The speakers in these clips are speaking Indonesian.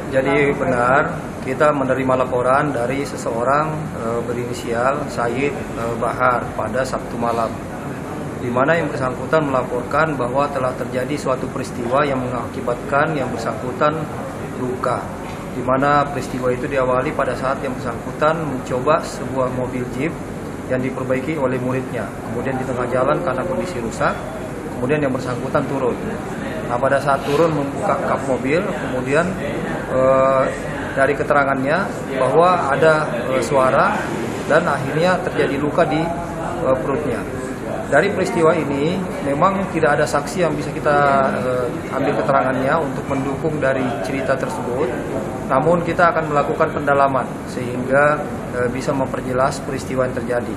Jadi benar, kita menerima laporan dari seseorang berinisial Said Bahar pada Sabtu malam, di mana yang bersangkutan melaporkan bahwa telah terjadi suatu peristiwa yang mengakibatkan yang bersangkutan luka, di mana peristiwa itu diawali pada saat yang bersangkutan mencoba sebuah mobil jeep yang diperbaiki oleh muridnya. Kemudian di tengah jalan karena kondisi rusak, kemudian yang bersangkutan turun. Nah, pada saat turun membuka kap mobil, kemudian dari keterangannya bahwa ada suara dan akhirnya terjadi luka di perutnya. Dari peristiwa ini memang tidak ada saksi yang bisa kita ambil keterangannya untuk mendukung dari cerita tersebut. Namun kita akan melakukan pendalaman sehingga bisa memperjelas peristiwa yang terjadi.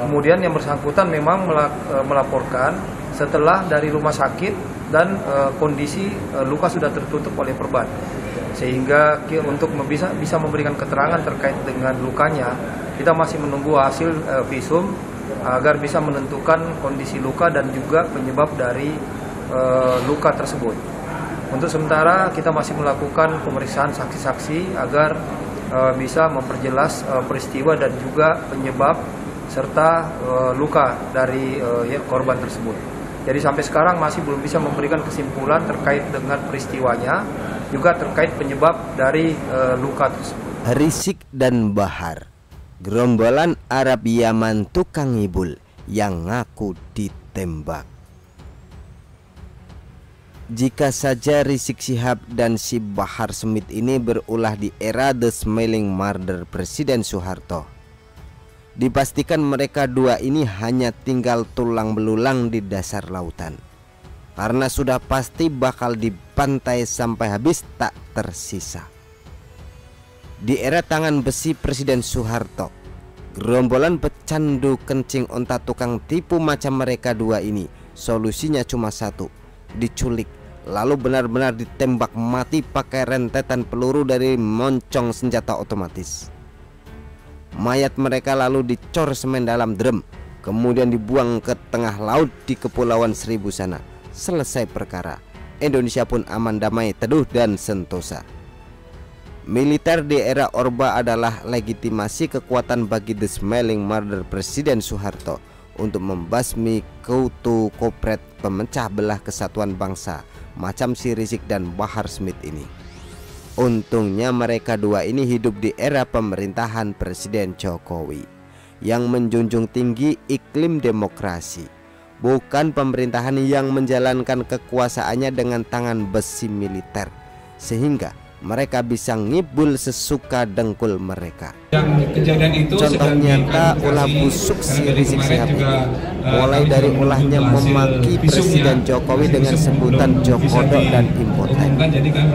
Kemudian yang bersangkutan memang melaporkan setelah dari rumah sakit dan kondisi luka sudah tertutup oleh perban, sehingga untuk bisa memberikan keterangan terkait dengan lukanya, kita masih menunggu hasil visum agar bisa menentukan kondisi luka dan juga penyebab dari luka tersebut. Untuk sementara kita masih melakukan pemeriksaan saksi-saksi agar bisa memperjelas peristiwa dan juga penyebab serta luka dari korban tersebut. Jadi sampai sekarang masih belum bisa memberikan kesimpulan terkait dengan peristiwanya, juga terkait penyebab dari luka tersebut. Rizik dan Bahar, gerombolan Arab Yaman tukang ngibul yang ngaku ditembak. Jika saja Rizik Syihab dan si Bahar Smith ini berulah di era The Smiling Murder Presiden Soeharto, dipastikan mereka dua ini hanya tinggal tulang belulang di dasar lautan, karena sudah pasti bakal dibantai sampai habis tak tersisa. Di era tangan besi Presiden Soeharto, gerombolan pecandu kencing onta tukang tipu macam mereka dua ini solusinya cuma satu: diculik, lalu benar-benar ditembak mati pakai rentetan peluru dari moncong senjata otomatis. Mayat mereka lalu dicor semen dalam drum, kemudian dibuang ke tengah laut di Kepulauan Seribu sana. Selesai perkara, Indonesia pun aman, damai, teduh dan sentosa. Militer di era Orba adalah legitimasi kekuatan bagi The Smiling Murder Presiden Soeharto untuk membasmi keutuh kopret pemecah belah kesatuan bangsa macam si Rizik dan Bahar Smith ini. Untungnya mereka dua ini hidup di era pemerintahan Presiden Jokowi yang menjunjung tinggi iklim demokrasi, bukan pemerintahan yang menjalankan kekuasaannya dengan tangan besi militer, sehingga mereka bisa ngibul sesuka dengkul mereka. Yang kejadian itu contoh nyata ulah busuk si Rizik Syihab ini, mulai dari ulahnya memaki Presiden Jokowi dengan sebutan Jokodo dan impoten,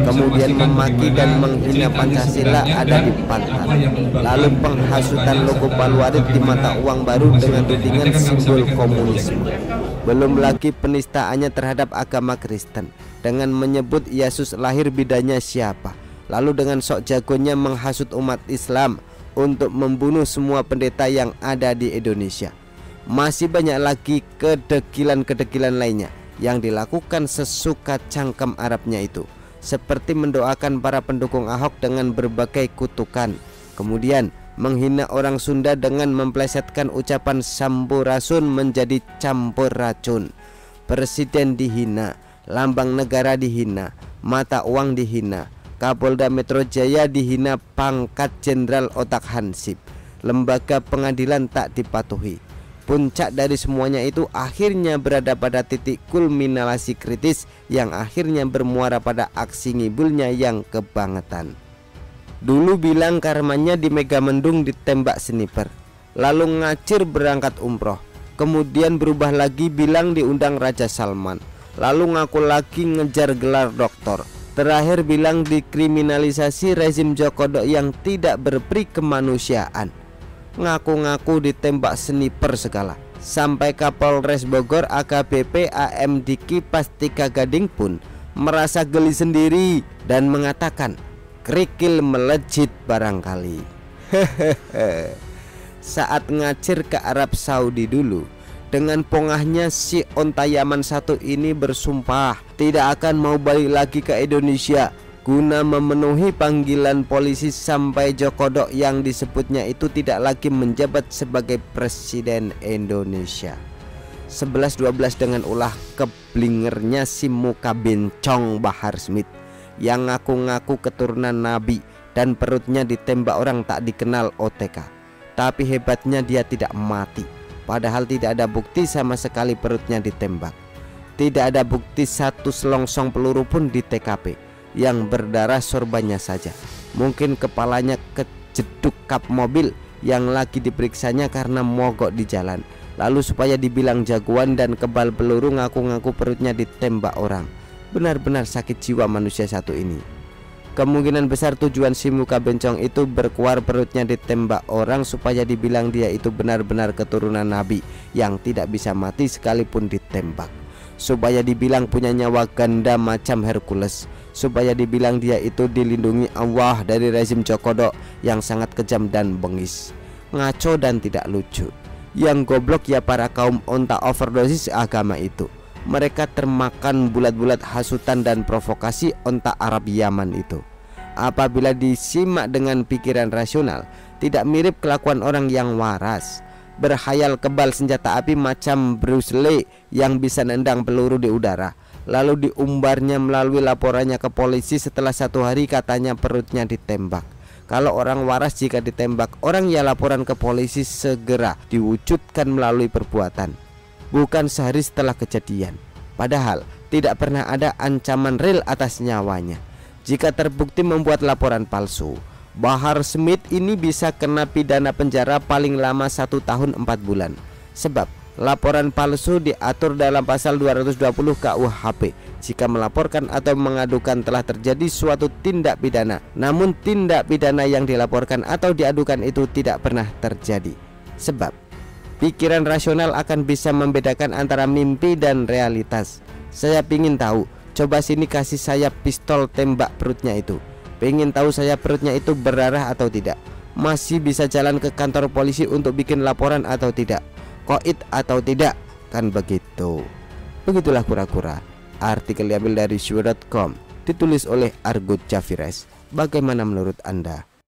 kemudian memaki dan menghina Pancasila ada di pantat, lalu penghasutan logo Paluarit di mata uang baru dengan tudingan simbol komunisme. Belum lagi penistaannya terhadap agama Kristen dengan menyebut Yesus lahir bidanya siapa, lalu dengan sok jagonya menghasut umat Islam untuk membunuh semua pendeta yang ada di Indonesia. Masih banyak lagi kedegilan-kedegilan lainnya yang dilakukan sesuka cangkem Arabnya itu, seperti mendoakan para pendukung Ahok dengan berbagai kutukan, kemudian menghina orang Sunda dengan memplesetkan ucapan sampurasun menjadi campur racun. Presiden dihina, lambang negara dihina, mata uang dihina, Kapolda Metro Jaya dihina pangkat jenderal otak hansip, lembaga pengadilan tak dipatuhi. Puncak dari semuanya itu akhirnya berada pada titik kulminasi kritis yang akhirnya bermuara pada aksi ngibulnya yang kebangetan. Dulu bilang karmanya di Megamendung ditembak sniper, lalu ngacir berangkat umroh, kemudian berubah lagi bilang diundang Raja Salman, lalu ngaku lagi ngejar gelar doktor, terakhir bilang dikriminalisasi rezim Jokodo yang tidak berperi kemanusiaan. Ngaku-ngaku ditembak sniper segala. Sampai Kapolres Bogor AKBP AM Diki Pastika Gading pun merasa geli sendiri dan mengatakan kerikil melejit barangkali. Saat ngacir ke Arab Saudi dulu, dengan pongahnya si onta Yaman satu ini bersumpah tidak akan mau balik lagi ke Indonesia. guna memenuhi panggilan polisi sampai Djokodok yang disebutnya itu tidak lagi menjabat sebagai Presiden Indonesia. 11-12 dengan ulah keblingernya si muka bencong Bahar Smith yang ngaku-ngaku keturunan Nabi dan perutnya ditembak orang tak dikenal OTK. Tapi hebatnya dia tidak mati, padahal tidak ada bukti sama sekali perutnya ditembak. Tidak ada bukti satu selongsong peluru pun di TKP. Yang berdarah sorbannya saja. Mungkin kepalanya kejeduk kap mobil yang lagi diperiksanya karena mogok di jalan. Lalu supaya dibilang jagoan dan kebal peluru ngaku-ngaku perutnya ditembak orang. Benar-benar sakit jiwa manusia satu ini. Kemungkinan besar tujuan si muka bencong itu berkuar perutnya ditembak orang supaya dibilang dia itu benar-benar keturunan Nabi yang tidak bisa mati sekalipun ditembak. Supaya dibilang punya nyawa ganda macam Hercules, supaya dibilang dia itu dilindungi Allah dari rezim Djokodok yang sangat kejam dan bengis. Ngaco dan tidak lucu. Yang goblok ya para kaum onta overdosis agama itu. Mereka termakan bulat-bulat hasutan dan provokasi onta Arab Yaman itu. Apabila disimak dengan pikiran rasional, tidak mirip kelakuan orang yang waras. Berhayal kebal senjata api macam Bruce Lee yang bisa nendang peluru di udara, lalu diumbarnya melalui laporannya ke polisi setelah 1 hari katanya perutnya ditembak. Kalau orang waras jika ditembak orang ya laporan ke polisi segera diwujudkan melalui perbuatan, bukan sehari setelah kejadian. Padahal tidak pernah ada ancaman real atas nyawanya. Jika terbukti membuat laporan palsu, Bahar Smith ini bisa kena pidana penjara paling lama 1 tahun 4 bulan. Sebab laporan palsu diatur dalam pasal 220 KUHP jika melaporkan atau mengadukan telah terjadi suatu tindak pidana, namun tindak pidana yang dilaporkan atau diadukan itu tidak pernah terjadi. Sebab pikiran rasional akan bisa membedakan antara mimpi dan realitas. Saya pingin tahu, coba sini kasih saya pistol tembak perutnya itu. Pengen tahu saya perutnya itu berdarah atau tidak. Masih bisa jalan ke kantor polisi untuk bikin laporan atau tidak. Koit atau tidak. Kan begitu. Begitulah kura-kura. Artikel diambil dari syur.com, ditulis oleh Argut Jafires. Bagaimana menurut Anda?